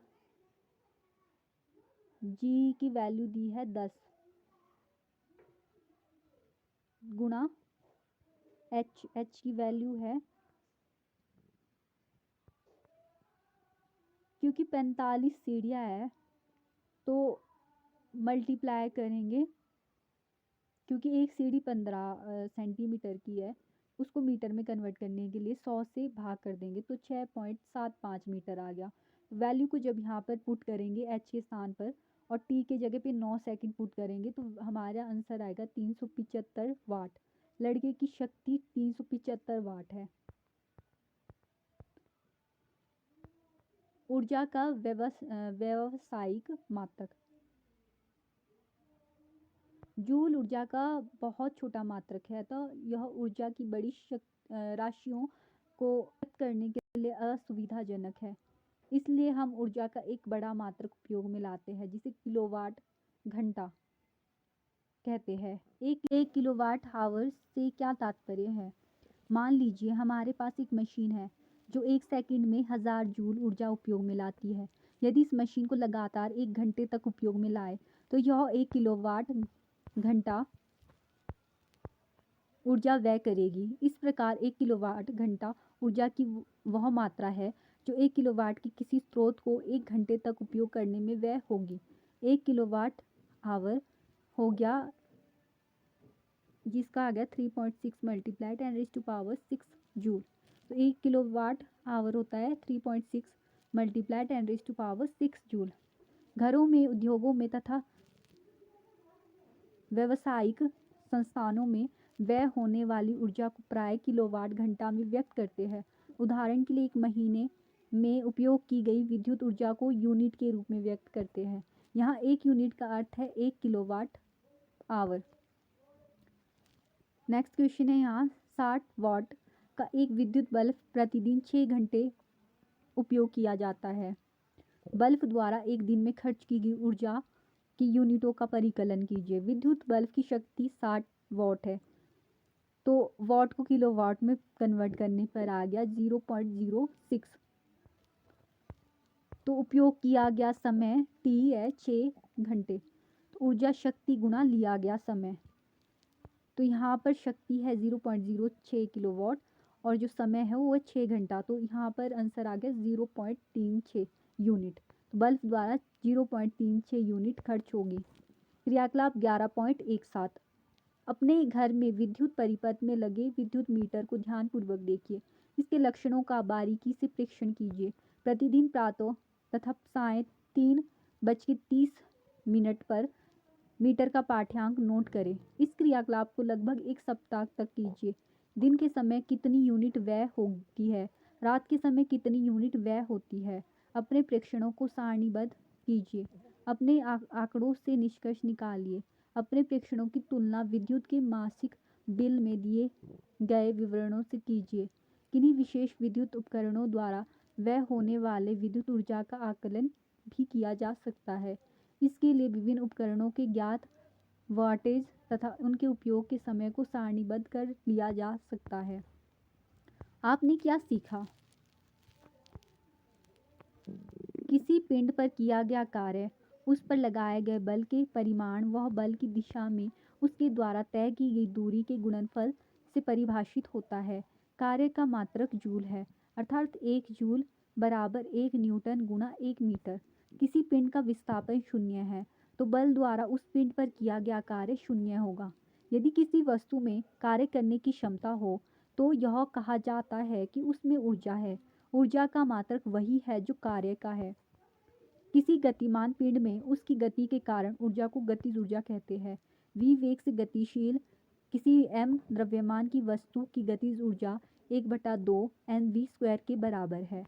g की वैल्यू दी है 10 गुणा h की वैल्यू है, क्योंकि 45 सीढ़ियाँ है तो मल्टीप्लाई करेंगे, क्योंकि एक सीढ़ी 15 सेंटीमीटर की है, उसको मीटर में कन्वर्ट करने के लिए 100 से भाग कर देंगे तो 6.75 मीटर आ गया। वैल्यू को जब यहाँ पर पुट करेंगे h के स्थान पर और t के जगह पे 9 सेकंड पुट करेंगे तो हमारा आंसर आएगा 375 वाट। लड़के की शक्ति 375 वाट है। ऊर्जा का व्यावसायिक मात्रक। जूल ऊर्जा का बहुत छोटा मात्रक है, तो यह ऊर्जा की बड़ी राशियों को व्यक्त करने के लिए असुविधाजनक है। इसलिए हम ऊर्जा का एक बड़ा मात्रक उपयोग में लाते हैं जिसे किलोवाट घंटा कहते हैं। एक किलोवाट आवर से क्या तात्पर्य है? मान लीजिए हमारे पास एक मशीन है जो 1 सेकंड में 1000 जूल ऊर्जा उपयोग में लाती है। यदि इस मशीन को लगातार 1 घंटे तक उपयोग में लाए तो यह 1 किलोवाट घंटा ऊर्जा व्यय करेगी। इस प्रकार 1 किलोवाट घंटा ऊर्जा की वह मात्रा है जो 1 किलोवाट के किसी स्रोत को 1 घंटे तक उपयोग करने में व्यय होगी। 1 किलोवाट आवर हो गया, जिसका आ गया 3.6 मल्टीप्लाई 10⁻⁶ जूल। तो 1 किलोवाट आवर होता है 3.6 मल्टीप्लाई 10⁻⁶ जूल। घरों में, उद्योगों में तथा व्यावसायिक संस्थानों में व्यय होने वाली ऊर्जा को प्राय किलोवाट घंटा में व्यक्त करते हैं। उदाहरण के लिए एक महीने में उपयोग की गई विद्युत ऊर्जा को यूनिट के रूप में व्यक्त करते हैं। यहाँ एक यूनिट का अर्थ है 1 किलोवाट आवर। नेक्स्ट क्वेश्चन है यहाँ 60 वाट का एक विद्युत बल्ब प्रतिदिन 6 घंटे उपयोग किया जाता है। बल्ब द्वारा एक दिन में खर्च की गई ऊर्जा की यूनिटों का परिकलन कीजिए। विद्युत बल्ब की शक्ति 60 वाट है, तो वाट को किलोवाट में कन्वर्ट करने पर आ गया 0.06। तो उपयोग किया गया समय t है 6 घंटे, तो ऊर्जा शक्ति गुना लिया गया समय। तो यहाँ पर शक्ति है 0.06 किलोवाट और जो समय है वो है 6 घंटा, तो यहाँ पर आंसर आ गया 0.36 यूनिट। तो बल्ब द्वारा 0.36 यूनिट खर्च होगी। क्रियाकलाप 11.17 अपने घर में विद्युत परिपथ में लगे विद्युत मीटर को ध्यानपूर्वक देखिए। इसके लक्षणों का बारीकी से परीक्षण कीजिए। प्रतिदिन प्रातः तथा सायं 3:30 पर मीटर का पाठ्यांक नोट करें। इस क्रियाकलाप को लगभग 1 सप्ताह तक कीजिए। दिन के समय कितनी यूनिट व्यय होती है, रात के समय कितनी यूनिट व्यय होती है। अपने प्रेक्षणों को सारणीबद्ध कीजिए। अपने आंकड़ों से निष्कर्ष निकालिए। अपने प्रेक्षणों की तुलना विद्युत के मासिक बिल में दिए गए विवरणों से कीजिए। किन्हीं विशेष विद्युत उपकरणों द्वारा व्यय होने वाले विद्युत ऊर्जा का आकलन भी किया जा सकता है। इसके लिए विभिन्न उपकरणों के ज्ञात वाटेज तथा उनके उपयोग के समय को सारणीबद्ध कर लिया जा सकता है। आपने क्या सीखा? किसी पिंड पर किया गया कार्य, उस पर लगाए गए बल के परिमाण, वह बल की दिशा में उसके द्वारा तय की गई दूरी के गुणनफल से परिभाषित होता है। कार्य का मात्रक जूल है, अर्थात 1 जूल बराबर 1 न्यूटन गुणा 1 मीटर। किसी पिंड का विस्थापन 0 है तो बल द्वारा उस पिंड पर किया गया कार्य 0 होगा। यदि किसी वस्तु में कार्य करने की क्षमता हो तो यह कहा जाता है कि उसमें ऊर्जा है। ऊर्जा का मात्रक वही है जो कार्य का है। किसी गतिमान पिंड में उसकी गति के कारण ऊर्जा को गतिज ऊर्जा कहते हैं। v वेग से गतिशील किसी m द्रव्यमान की वस्तु की गतिज ऊर्जा 1/2 mv² के बराबर है।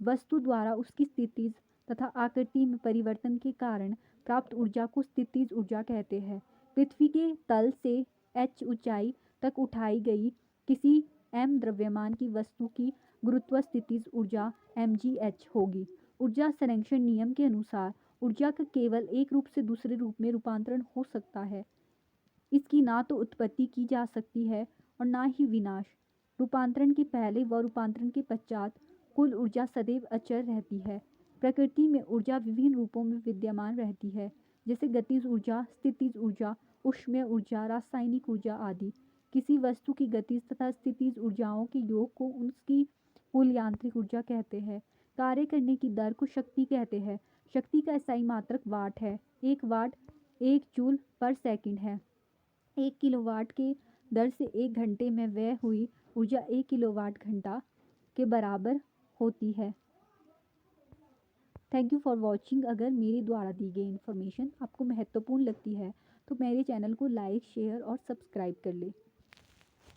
वस्तु द्वारा उसकी स्थितिज तथा आकृति में परिवर्तन के कारण प्राप्त ऊर्जा को स्थितिज ऊर्जा कहते हैं। पृथ्वी के तल से h ऊंचाई तक उठाई गई किसी m द्रव्यमान की वस्तु की गुरुत्वास्थितिज ऊर्जा mgh होगी। ऊर्जा संरक्षण नियम के अनुसार ऊर्जा का केवल एक रूप से दूसरे रूप में रूपांतरण हो सकता है। इसकी ना तो उत्पत्ति की जा सकती है और ना ही विनाश। रूपांतरण के पहले व रूपांतरण के पश्चात कुल ऊर्जा सदैव अचर रहती है। प्रकृति में ऊर्जा विभिन्न रूपों में विद्यमान रहती है, जैसे गतिज ऊर्जा, स्थितिज ऊर्जा, ऊष्मीय ऊर्जा, रासायनिक ऊर्जा आदि। किसी वस्तु की गतिज तथा स्थितिज ऊर्जाओं के योग को उसकी कुल यांत्रिक ऊर्जा कहते हैं। कार्य करने की दर को शक्ति कहते हैं। शक्ति का SI मात्रक वाट है। 1 वाट 1 जूल पर सेकंड है। 1 किलोवाट के दर से 1 घंटे में व्यय हुई ऊर्जा 1 किलोवाट घंटा के बराबर होती है। Thank you for watching. अगर मेरे द्वारा दी गई इन्फॉर्मेशन आपको महत्वपूर्ण लगती है तो मेरे चैनल को लाइक, शेयर और सब्सक्राइब कर ले।